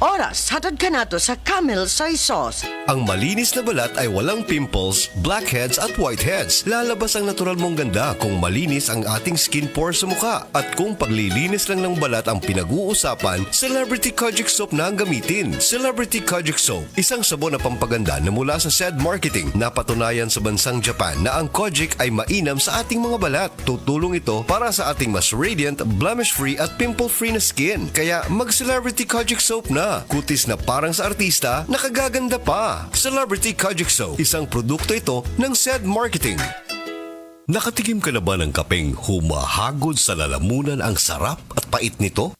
Oras, hatod ka nato sa Camel Soy Sauce. Ang malinis na balat ay walang pimples, blackheads at whiteheads. Lalabas ang natural mong ganda kung malinis ang ating skin pores sa mukha. At kung paglilinis lang ng balat ang pinag-uusapan, Celebrity Kojic Soap na ang gamitin. Celebrity Kojic Soap, isang sabon na pampaganda na mula sa SED Marketing. Napatunayan sa bansang Japan na ang Kojic ay mainam sa ating mga balat. Tutulong ito para sa ating mas radiant, blemish-free at pimple-free na skin. Kaya mag-Celebrity Kojic Soap na. Kutis na parang sa artista, nakagaganda pa. Celebrity Kojic Soap, isang produkto ito ng SED Marketing. Nakatikim ka na ba ng kapeng humahagod sa lalamunan ang sarap at pait nito?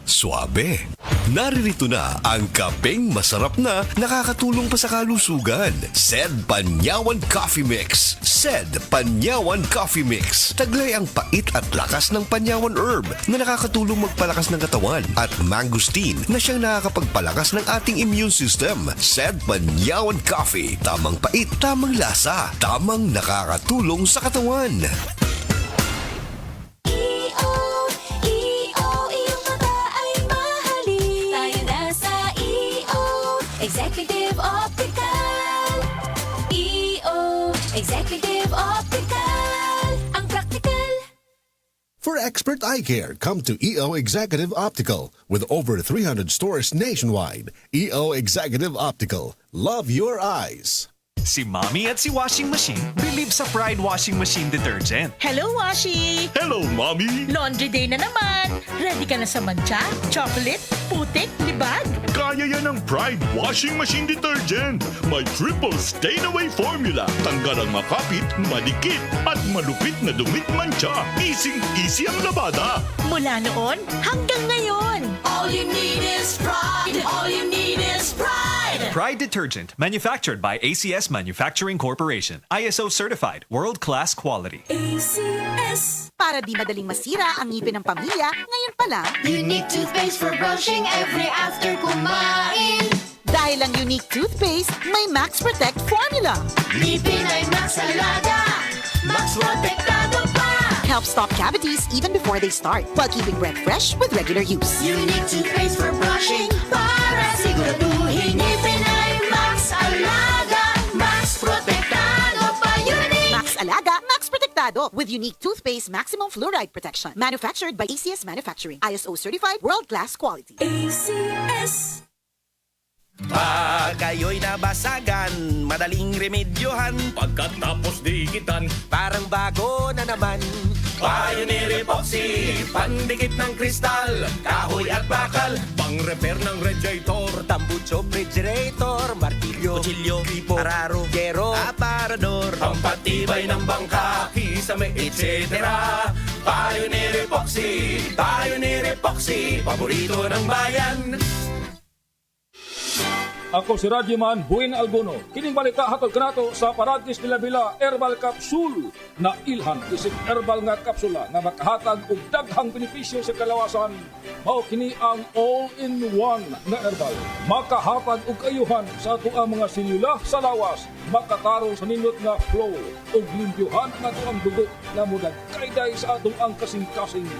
Suabe. Naririto na ang kapeng masarap na nakakatulong pa sa kalusugan. SED Panyawan Coffee Mix. SED Panyawan Coffee Mix. Taglay ang pait at lakas ng panyawan herb na nakakatulong magpalakas ng katawan at mangosteen na siyang nakakapagpalakas ng ating immune system. SED Panyawan Coffee. Tamang pait, tamang lasa, tamang nakakatulong sa katawan. Executive Optical. EO Executive Optical. Ang practical. For expert eye care, come to EO Executive Optical. With over 300 stores nationwide, EO Executive Optical. Love your eyes. Si Mommy at si Washing Machine believe sa Pride Washing Machine Detergent. Hello, Washi! Hello, Mommy! Laundry day na naman! Ready ka na sa mancha, chocolate, putik, libag? Kaya yan ng Pride Washing Machine Detergent. May triple stain-away formula. Tanggal ang makapit, malikit, at malupit na dumit mancha. Easy ang labada. Mula noon hanggang ngayon. All you need is pride. All you need is pride. Pride Detergent, manufactured by ACS Manufacturing Corporation. ISO certified, world-class quality. ACS. Para di madaling masira ang ngipin ng pamilya, ngayon pa lang, Unique toothpaste for brushing every after kumain. dahil ang unique toothpaste, may Max Protect formula. Ngipin ay Max Alaga. Max Protectado pa. Helps stop cavities even before they start, while keeping breath fresh with regular use. Unique toothpaste for brushing para siguraduhin ngipin ay Max Alaga. Max Protectado pa. Unique. Max Alaga, Max Protectado with unique toothpaste maximum fluoride protection. Manufactured by ACS Manufacturing. ISO certified, world-class quality. ACS. Pag kayo'y nabasagan, madaling remedyohan. Pagkatapos dikitan, Parang bago na naman. Pioneer Epoxy, pandikit ng kristal, kahoy at bakal, pang-repair ng radiator. Tambucho, refrigerator, martilyo, kutsilyo, gripo, araro, gero, aparador. Pampatibay ng bangka, kisame, etc. Pioneer Epoxy, paborito ng bayan. Ako si Radyoman Buin Alguno. Kining balita hatod kanato sa Paragis Bila Herbal Capsule na ilhan isip herbal nga kapsula nga makahatag og daghang benepisyo sa kalawasan. Mao kini ang all-in-one nga herbal. Makahatag og ayuhan sa atuang mga selula sa lawas, makatarong sa nindot nga flow ug limpyuhan nga atuang dugo nga mudagkayday sa atuang kasing-kasing.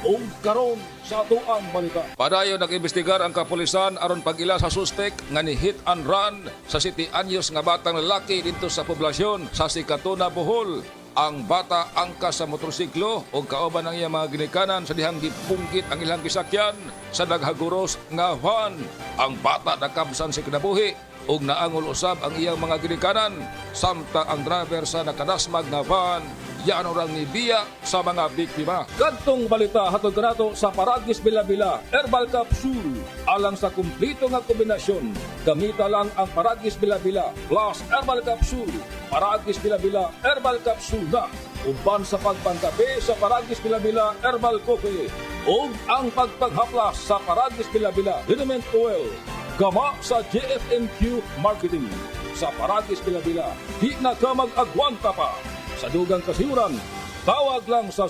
O karon sa atuang balita. Padayon nag-imbestigar ang kapulisan aron pag-ila sa suspek nga ni hit and run sa 7 anyos nga batang lalaki dito sa poblasyon sa Sikatuna, Bohol. Ang bata angkas sa motorsiklo o kauban ang iyang mga ginikanan sa dihang gipungkit ang ilang gisakyan sa naghaguros nga van. Ang bata nakabsan sa kinabuhi ug naangol usab ang iyang mga ginikanan samtang ang driver sa nakadasmag nga van yan orang ni Bia sa mga biktima. Kadtong balita hatod kanato sa Paragis Bila Herbal Capsule. Alang sa kumplito nga kombinasyon, gamita lang ang Paragis Bila plus Herbal Capsule. Paragis Bila Herbal Capsule na uban sa pagpangkape sa Paragis Bila Herbal Coffee ug ang pagpaghaplas sa Paragis Bila Liniment Oil. Gama sa JFNQ Marketing. Sa Paragis Bila di na ka mag-agwanta pa. Sa dugang kasiuran, tawag lang sa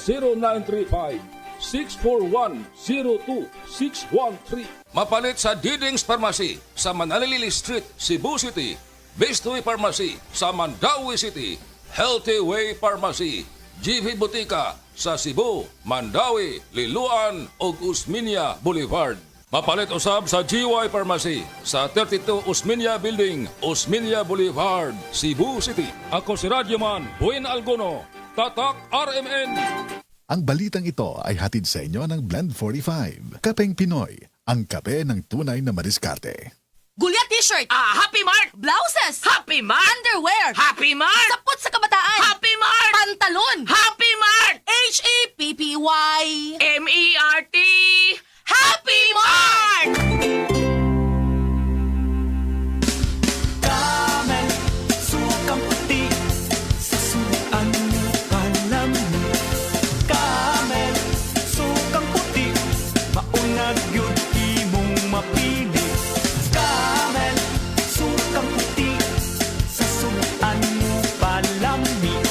0935-641-02613. Mapalit sa Diding's Pharmacy sa Manalili Street, Cebu City. Bestway Pharmacy sa Mandawi City. Healthy Way Pharmacy, GV Butika sa Cebu, Mandawi, Liloan ug Usminia Boulevard. Mapalit usab sa GY Pharmacy sa 32 Osmeña Building, Osmeña Boulevard, Cebu City. Ako si Radyoman Buin Algono, Tatak RMN. Ang balitang ito ay hatid sa inyo ng Blend 45. Kapeng Pinoy, ang kape ng tunay na madiskarte. Gulya t-shirt. Happy Mart. Blouses. Happy Mart. Underwear. Happy Mart. Sapot sa kabataan. Happy Mart. Pantalon. Happy Mart. HAPPY. MERT. Happy Mart. Kamen, sukang puti, sa suan mo palamig. Kamen, sukang puti, maunag yun imong mapili. Kamen, sukang puti, sa suan mo palamig.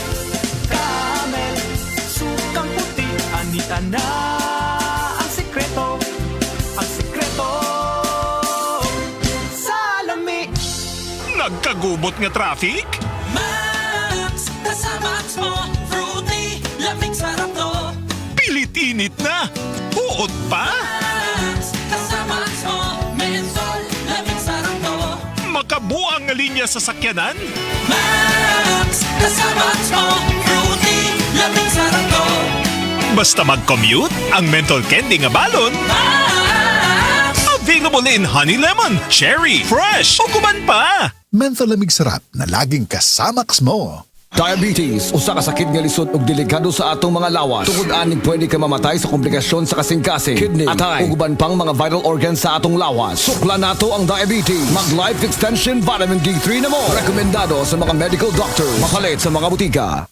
Kamen, sukang puti, anita na ang sikreto. Ang sikreto sa lami. Nagkagubot nga traffic? Max, kasama mo, fruity, lamig sarap to. Pilit init na! Uod pa? Max, kasama mo, mentol, lamig sarap to. Makabuang nga linya sa sakyanan? Max, kasama mo, fruity, lamig sarap to. Basta mag-commute, ang menthol candy nga balon, Max, available in honey lemon, cherry, fresh, o kuman pa! Menthol lamig sarap na laging kasamax mo. Diabetes, usa ka sakit nga lisod ug delikado sa atong mga lawas. Tungod aning pwede ka mamatay sa komplikasyon sa kasing-kasing, kidney, atay, ug uban pang mga vital organs sa atong lawas. Sukla nato ang diabetes. Mag Life Extension Vitamin D3 na mo. Rekomendado sa mga medical doctor. Mapalit sa mga butika.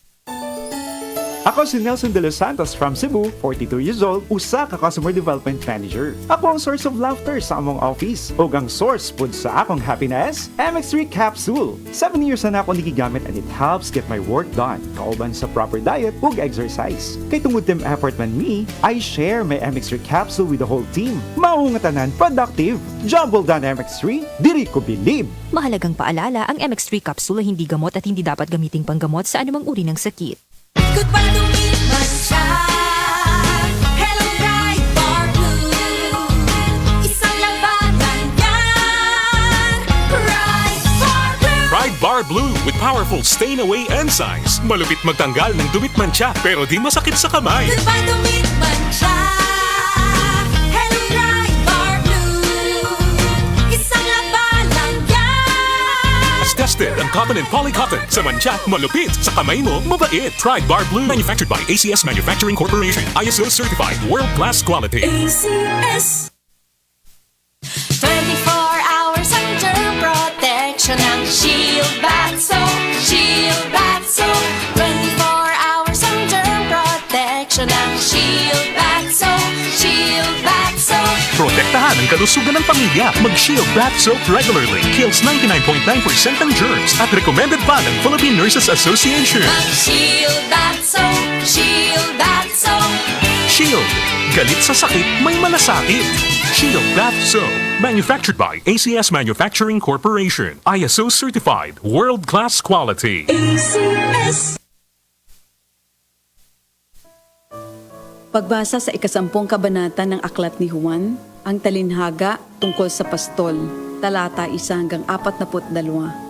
Ako si Nelson De Los Santos from Cebu, 42 years old, usa ka Customer Development Manager. Ako ang source of laughter sa among office ug ang source pud sa akong happiness, MX3 Capsule. 7 years na ako nigigamit and it helps get my work done, kauban sa proper diet ug exercise. Kay tungod team effort man me, I share my MX3 Capsule with the whole team. Mao nga tanan productive. Jumble done MX3, diri ko believe. Mahalagang paalala, ang MX3 capsule ay hindi gamot at hindi dapat gamiting panggamot sa anumang uri ng sakit. Goodbye lumipas siya. Hello Bright Bar Blue. Isang labanan yan. Bright Bar Blue. Pride Bar Blue with powerful stain-away enzymes. Malupit magtanggal ng dumit mancha pero di masakit sa kamay. Goodbye lumipas siya. Hello Bright Bar Blue. Isang labanan yan. As tested ang cotton and polycotton sa mancha, malupit sa kamay mo, mabait. Pride Bar Blue, manufactured by ACS Manufacturing Corporation. ISO certified, world-class quality. ACS 24 hours under protection ng Shield Bath Soap. Shield Bath Soap. 24 hours under protection ng Shield Bath Soap. Shield Bath Soap. Protektahan ang kalusugan ng pamilya. Mag-Shield Bath Soap regularly. Kills 99.9% ng germs at recommended pa ng Philippine Nurses Association. Mag-Shield Bath Soap. Shield Bath Soap. Shield. Galit sa sakit, may malasakit. Shield Bath Soap. Manufactured by ACS Manufacturing Corporation. ISO certified, world-class quality. ACS. Pagbasa sa 10 kabanata ng Aklat ni Juan, ang talinhaga tungkol sa pastol, talata 1 hanggang 42.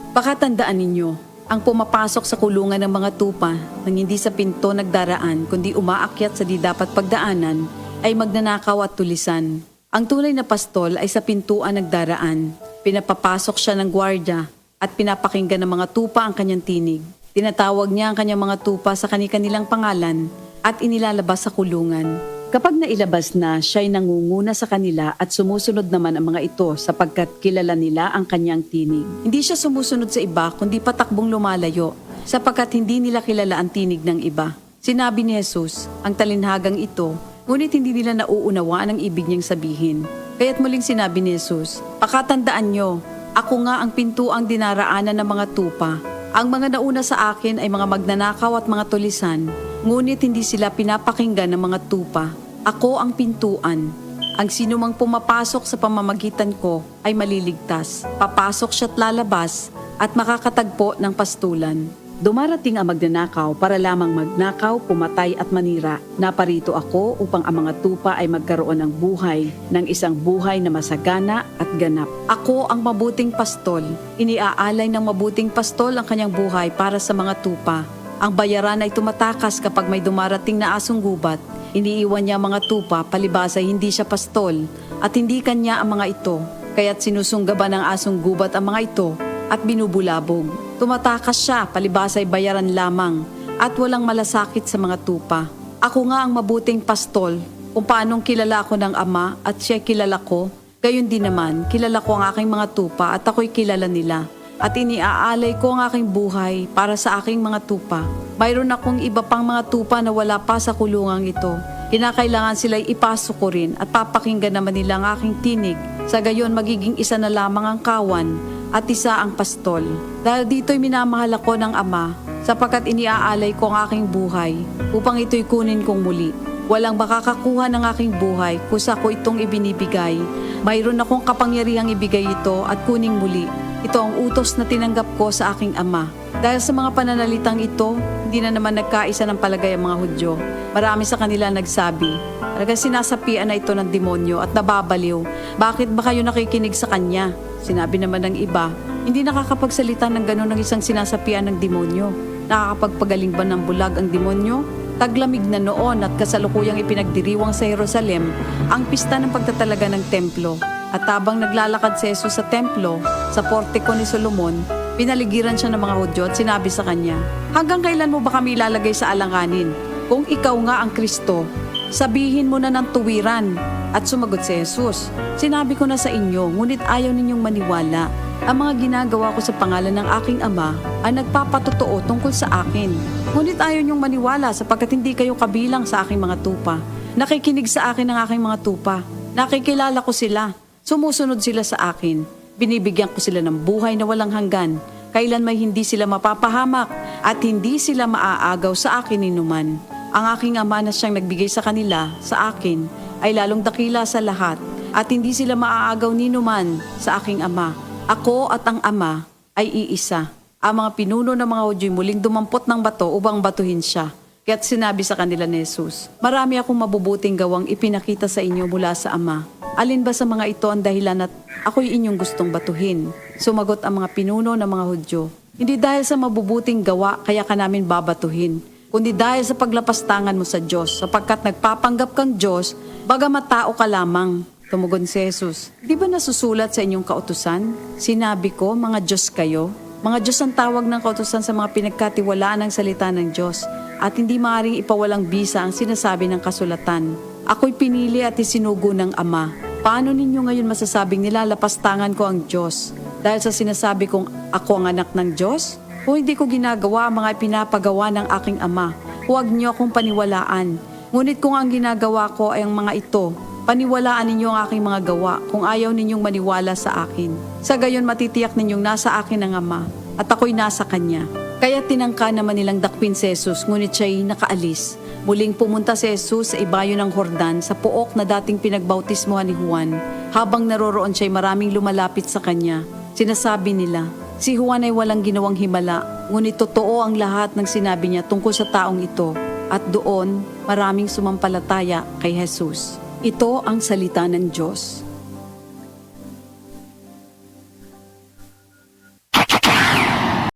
Pakatandaan ninyo, ang pumapasok sa kulungan ng mga tupa nang hindi sa pinto nagdaraan kundi umaakyat sa di dapat pagdaanan ay magnanakaw at tulisan. Ang tunay na pastol ay sa pintuan nagdaraan. Pinapapasok siya ng gwardya at pinapakinggan ng mga tupa ang kanyang tinig. Tinatawag niya ang kanyang mga tupa sa kani-kanilang pangalan at inilalabas sa kulungan. Kapag nailabas na, siya'y nangunguna sa kanila at sumusunod naman ang mga ito sapagkat kilala nila ang kanyang tinig. Hindi siya sumusunod sa iba kundi patakbong lumalayo sapagkat hindi nila kilala ang tinig ng iba. Sinabi ni Jesus, ang talinhagang ito, ngunit hindi nila nauunawaan ang ibig niyang sabihin. Kaya't muling sinabi ni Jesus, pakatandaan nyo, ako nga ang pintuang dinaraanan ng mga tupa. Ang mga nauna sa akin ay mga magnanakaw at mga tulisan, ngunit hindi sila pinapakinggan ng mga tupa. Ako ang pintuan. Ang sinumang pumapasok sa pamamagitan ko ay maliligtas. Papasok siya't lalabas at makakatagpo ng pastulan. Dumarating ang magnanakaw para lamang magnakaw, pumatay at manira. Naparito ako upang ang mga tupa ay magkaroon ng buhay, ng isang buhay na masagana at ganap. Ako ang mabuting pastol. Iniaalay ng mabuting pastol ang kanyang buhay para sa mga tupa. Ang bayaran ay tumatakas kapag may dumarating na asong gubat. Iniiwan niya ang mga tupa, palibas ay hindi siya pastol at hindi kanya ang mga ito. Kaya't sinusunggaban ng asong gubat ang mga ito at binubulabog. Tumatakas siya, palibas ay bayaran lamang at walang malasakit sa mga tupa. Ako nga ang mabuting pastol, kung paanong kilala ko ng Ama at siya kilala ko, gayon din naman, kilala ko ang aking mga tupa at ako'y kilala nila. At iniaalay ko ang aking buhay para sa aking mga tupa. Mayroon akong iba pang mga tupa na wala pa sa kulungang ito. Kinakailangan sila'y ipasok ko rin at papakinggan naman nila ang aking tinig. Sa gayon magiging isa na lamang ang kawan at isa ang pastol. Dahil dito'y minamahal ako ng Ama, sapagkat iniaalay ko ang aking buhay upang ito'y kunin kong muli. Walang makakakuha ng aking buhay kusa ko itong ibinibigay. Mayroon akong kapangyarihang ibigay ito at kuning muli. Ito ang utos na tinanggap ko sa aking Ama. Dahil sa mga pananalitang ito, hindi na naman nagkaisa ng palagay ang mga Hudyo. Marami sa kanila nagsabi, talagang sinasapian na ito ng demonyo at nababaliw. Bakit ba kayo nakikinig sa kanya? Sinabi naman ng iba, hindi nakakapagsalita ng gano'n ng isang sinasapian ng demonyo. Nakakapagpagaling ba ng bulag ang demonyo? Taglamig na noon at kasalukuyang ipinagdiriwang sa Jerusalem ang pista ng pagtatalaga ng templo. At habang naglalakad si Jesus sa templo, sa portiko ni Solomon, pinaligiran siya ng mga Hudyo at sinabi sa kanya, hanggang kailan mo ba kami ilalagay sa alanganin? Kung ikaw nga ang Kristo, sabihin mo na ng tuwiran. At sumagot si Jesus, sinabi ko na sa inyo, ngunit ayaw ninyong maniwala. Ang mga ginagawa ko sa pangalan ng aking Ama ay nagpapatotoo tungkol sa akin. Ngunit ayaw ninyong maniwala sapagkat hindi kayo kabilang sa aking mga tupa. Nakikinig sa akin ang aking mga tupa. Nakikilala ko sila. Sumusunod sila sa akin. Binibigyan ko sila ng buhay na walang hanggan. Kailan may hindi sila mapapahamak at hindi sila maaagaw sa akin ninuman. Ang aking Ama na siyang nagbigay sa kanila, sa akin, ay lalong dakila sa lahat at hindi sila maaagaw ninuman sa aking Ama. Ako at ang Ama ay iisa. Ang mga pinuno ng mga Hudyo muling dumampot ng bato upang batuhin siya. Kaya't sinabi sa kanila ni Jesus, marami akong mabubuting gawang ipinakita sa inyo mula sa Ama. Alin ba sa mga ito ang dahilan at ako'y inyong gustong batuhin? Sumagot ang mga pinuno ng mga Hudyo, hindi dahil sa mabubuting gawa kaya ka namin babatuhin, kundi dahil sa paglapastangan mo sa Diyos, sapagkat nagpapanggap kang Diyos, bagamat tao ka lamang. Tumugon si Jesus, di ba nasusulat sa inyong kautusan? Sinabi ko, mga Diyos kayo. Mga Diyos ang tawag ng kautusan sa mga pinagkatiwalaan ng salita ng Diyos, at hindi maaaring ipawalang bisa ang sinasabi ng kasulatan. Ako'y pinili at isinugo ng Ama. Paano ninyo ngayon masasabing nilalapastangan ko ang Diyos? Dahil sa sinasabi kong ako ang anak ng Diyos? Kung hindi ko ginagawa ang mga pinapagawa ng aking Ama, huwag niyo akong paniwalaan. Ngunit kung ang ginagawa ko ay ang mga ito, paniwalaan ninyo ang aking mga gawa kung ayaw ninyong maniwala sa akin. Sa gayon matitiyak ninyong nasa akin ang Ama at ako'y nasa Kanya. Kaya tinangka naman nilang dakpin si Jesus, ngunit siya'y nakaalis. Muling pumunta si Jesus sa ibayo ng Jordan sa pook na dating pinagbautismohan ni Juan. Habang naroroon siya'y maraming lumalapit sa kanya. Sinasabi nila, si Juan ay walang ginawang himala, ngunit totoo ang lahat ng sinabi niya tungkol sa taong ito. At doon, maraming sumampalataya kay Jesus. Ito ang salita ng Diyos.